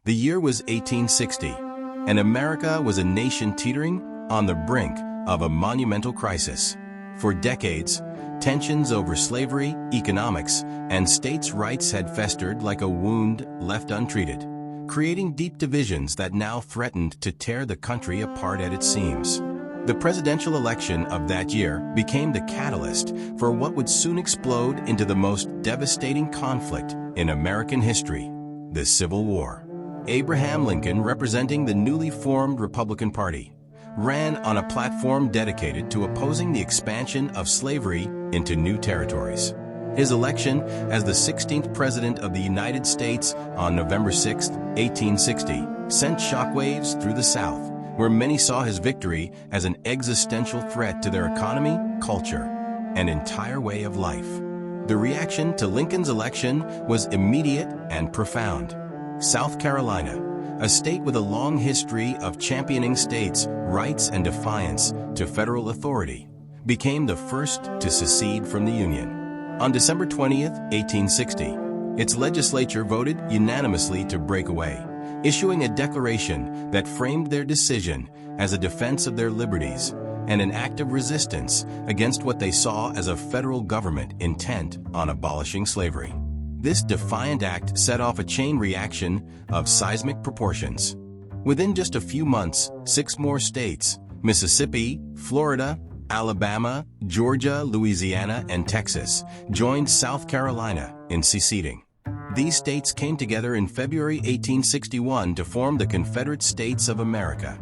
The year was 1860, and America was a nation teetering on the brink of a monumental crisis. For decades, tensions over slavery, economics, and states' rights had festered like a wound left untreated, creating deep divisions that now threatened to tear the country apart at its seams. The presidential election of that year became the catalyst for what would soon explode into the most devastating conflict in American history, the Civil War. Abraham Lincoln, representing the newly formed Republican Party, ran on a platform dedicated to opposing the expansion of slavery into new territories. His election as the 16th President of the United States on November 6, 1860, sent shockwaves through the South, where many saw his victory as an existential threat to their economy, culture, and entire way of life. The reaction to Lincoln's election was immediate and profound. South Carolina, a state with a long history of championing states' rights and defiance to federal authority, became the first to secede from the Union. On December 20, 1860, its legislature voted unanimously to break away, issuing a declaration that framed their decision as a defense of their liberties and an act of resistance against what they saw as a federal government intent on abolishing slavery. This defiant act set off a chain reaction of seismic proportions. Within just a few months, 6 more states, Mississippi, Florida, Alabama, Georgia, Louisiana, and Texas, joined South Carolina in seceding. These states came together in February 1861 to form the Confederate States of America,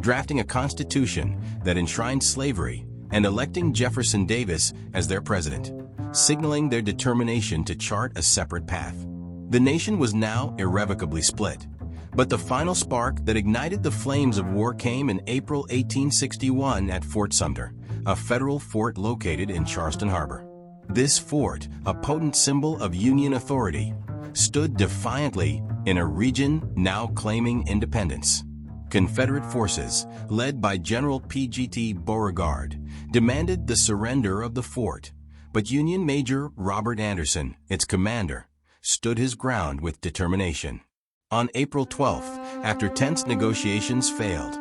drafting a constitution that enshrined slavery and electing Jefferson Davis as their president, signaling their determination to chart a separate path. The nation was now irrevocably split, but the final spark that ignited the flames of war came in April 1861 at Fort Sumter, a federal fort located in Charleston Harbor. This fort, a potent symbol of Union authority, stood defiantly in a region now claiming independence. Confederate forces, led by General P.G.T. Beauregard, demanded the surrender of the fort, but Union Major Robert Anderson, its commander, stood his ground with determination. On April 12th, after tense negotiations failed,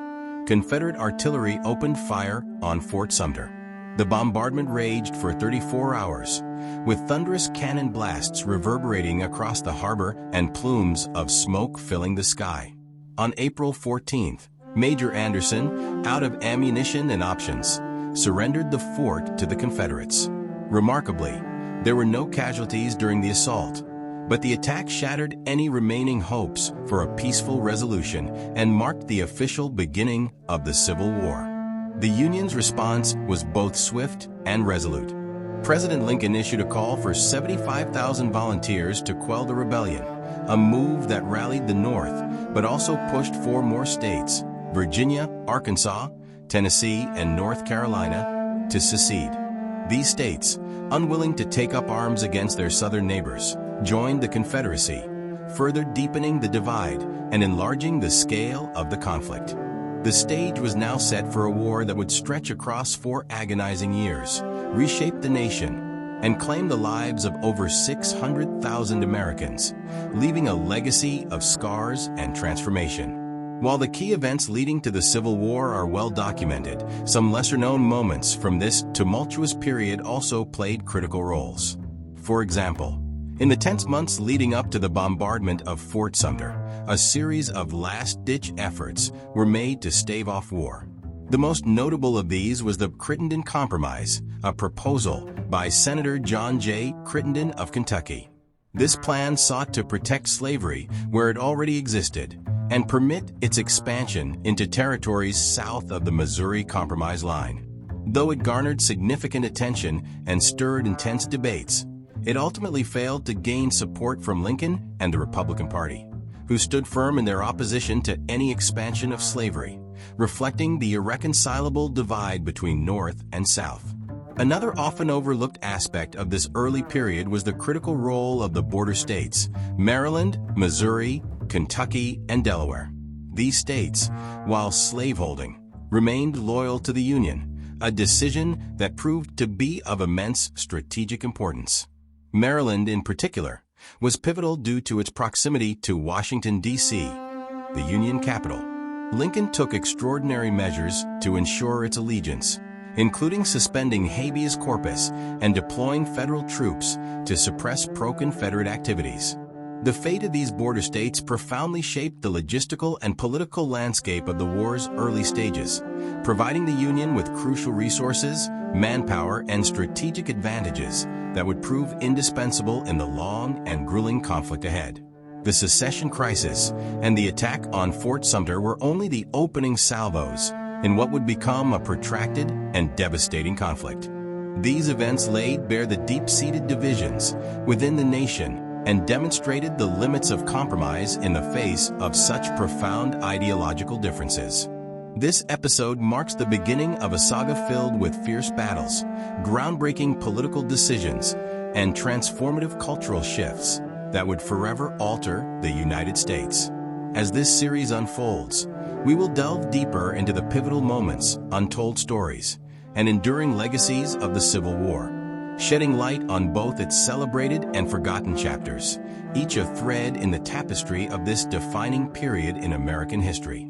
Confederate artillery opened fire on Fort Sumter. The bombardment raged for 34 hours, with thunderous cannon blasts reverberating across the harbor and plumes of smoke filling the sky. On April 14th, Major Anderson, out of ammunition and options, surrendered the fort to the Confederates. Remarkably, there were no casualties during the assault, but the attack shattered any remaining hopes for a peaceful resolution and marked the official beginning of the Civil War. The Union's response was both swift and resolute. President Lincoln issued a call for 75,000 volunteers to quell the rebellion, a move that rallied the North, but also pushed 4 more states, Virginia, Arkansas, Tennessee, and North Carolina, to secede. These states, unwilling to take up arms against their southern neighbors, joined the Confederacy, further deepening the divide and enlarging the scale of the conflict. The stage was now set for a war that would stretch across 4 agonizing years, reshape the nation, and claim the lives of over 600,000 Americans, leaving a legacy of scars and transformation. While the key events leading to the Civil War are well documented, some lesser-known moments from this tumultuous period also played critical roles. For example, in the tense months leading up to the bombardment of Fort Sumter, a series of last-ditch efforts were made to stave off war. The most notable of these was the Crittenden Compromise, a proposal by Senator John J. Crittenden of Kentucky. This plan sought to protect slavery where it already existed and permit its expansion into territories south of the Missouri Compromise line. Though it garnered significant attention and stirred intense debates, it ultimately failed to gain support from Lincoln and the Republican Party, who stood firm in their opposition to any expansion of slavery, reflecting the irreconcilable divide between North and South. Another often overlooked aspect of this early period was the critical role of the border states, Maryland, Missouri, Kentucky, and Delaware. These states, while slaveholding, remained loyal to the Union, a decision that proved to be of immense strategic importance. Maryland, in particular, was pivotal due to its proximity to Washington, D.C., the Union Capitol, Lincoln took extraordinary measures to ensure its allegiance, including suspending habeas corpus and deploying federal troops to suppress pro-Confederate activities. The fate of these border states profoundly shaped the logistical and political landscape of the war's early stages, providing the Union with crucial resources, manpower, and strategic advantages that would prove indispensable in the long and grueling conflict ahead. The secession crisis and the attack on Fort Sumter were only the opening salvos in what would become a protracted and devastating conflict. These events laid bare the deep-seated divisions within the nation and demonstrated the limits of compromise in the face of such profound ideological differences. This episode marks the beginning of a saga filled with fierce battles, groundbreaking political decisions, and transformative cultural shifts that would forever alter the United States. As this series unfolds, we will delve deeper into the pivotal moments, untold stories, and enduring legacies of the Civil War, shedding light on both its celebrated and forgotten chapters, each a thread in the tapestry of this defining period in American history.